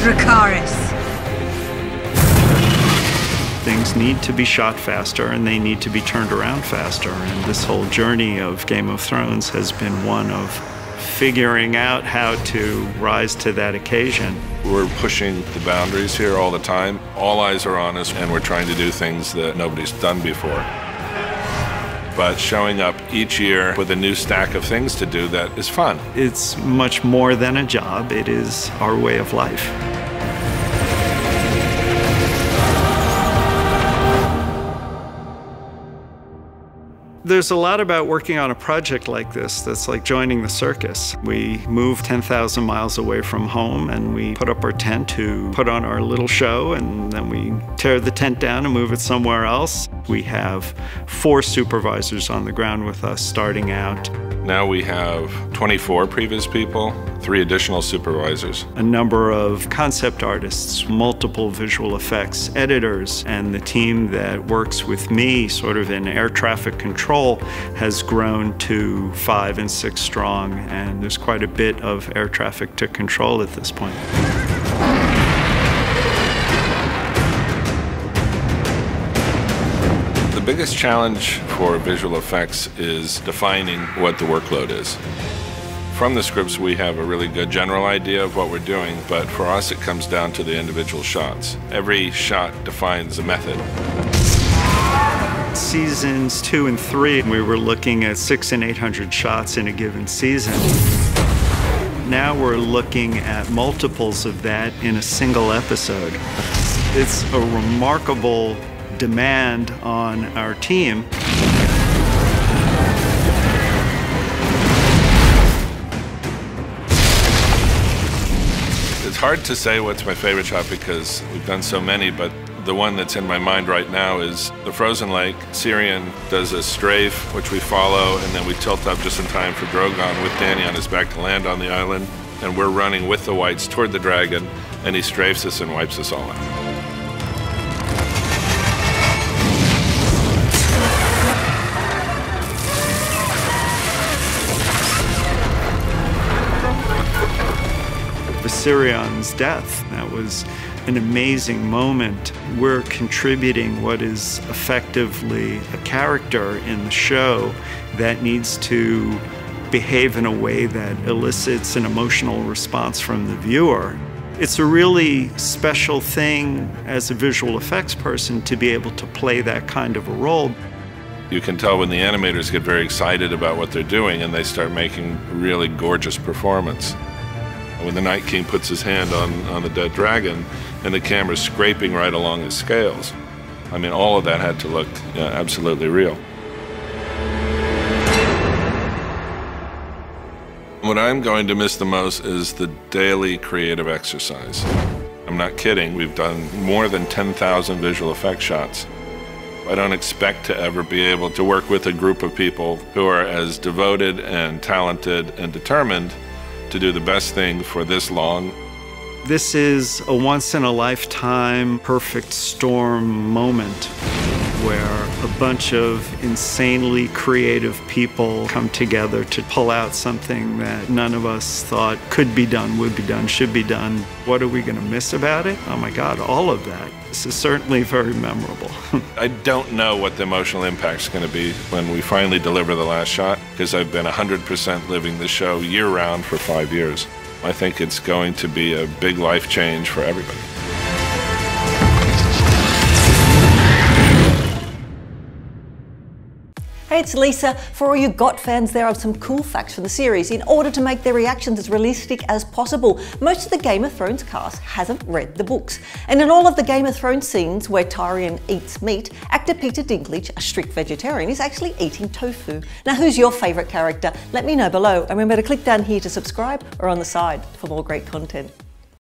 Dracarys. Things need to be shot faster and they need to be turned around faster. And this whole journey of Game of Thrones has been one of figuring out how to rise to that occasion. We're pushing the boundaries here all the time. All eyes are on us and we're trying to do things that nobody's done before. But showing up each year with a new stack of things to do that is fun. It's much more than a job. It is our way of life. There's a lot about working on a project like this that's like joining the circus. We move 10,000 miles away from home and we put up our tent to put on our little show, and then we tear the tent down and move it somewhere else. We have 4 supervisors on the ground with us starting out. Now we have 24 previous people, 3 additional supervisors. A number of concept artists, multiple visual effects editors, and the team that works with me sort of in air traffic control has grown to 5 and 6 strong, and there's quite a bit of air traffic to control at this point. The biggest challenge for visual effects is defining what the workload is. From the scripts, we have a really good general idea of what we're doing, but for us, it comes down to the individual shots. Every shot defines a method. Seasons 2 and 3, we were looking at 600 and 800 shots in a given season. Now we're looking at multiples of that in a single episode. It's a remarkable demand on our team. It's hard to say what's my favorite shot because we've done so many, but the one that's in my mind right now is the frozen lake. Syrian does a strafe, which we follow, and then we tilt up just in time for Drogon with Dany on his back to land on the island, and we're running with the whites toward the dragon, and he strafes us and wipes us all out. Viserion death, that was an amazing moment. We're contributing what is effectively a character in the show that needs to behave in a way that elicits an emotional response from the viewer. It's a really special thing as a visual effects person to be able to play that kind of a role. You can tell when the animators get very excited about what they're doing and they start making really gorgeous performance. When the Night King puts his hand on the dead dragon and the camera's scraping right along his scales. I mean, all of that had to look absolutely real. What I'm going to miss the most is the daily creative exercise. I'm not kidding, we've done more than 10,000 visual effects shots. I don't expect to ever be able to work with a group of people who are as devoted and talented and determined to do the best thing for this long. This is a once-in-a-lifetime perfect storm moment where a bunch of insanely creative people come together to pull out something that none of us thought could be done, would be done, should be done. What are we going to miss about it? Oh my God, all of that. This is certainly very memorable. I don't know what the emotional impact's going to be when we finally deliver the last shot, because I've been 100% living the show year-round for 5 years. I think it's going to be a big life change for everybody. Hey, it's Lisa. For all you GOT fans, there are some cool facts from the series in order to make their reactions as realistic as possible. Most of the Game of Thrones cast hasn't read the books. And in all of the Game of Thrones scenes where Tyrion eats meat, actor Peter Dinklage, a strict vegetarian, is actually eating tofu. Now, who's your favourite character? Let me know below. And remember to click down here to subscribe or on the side for more great content.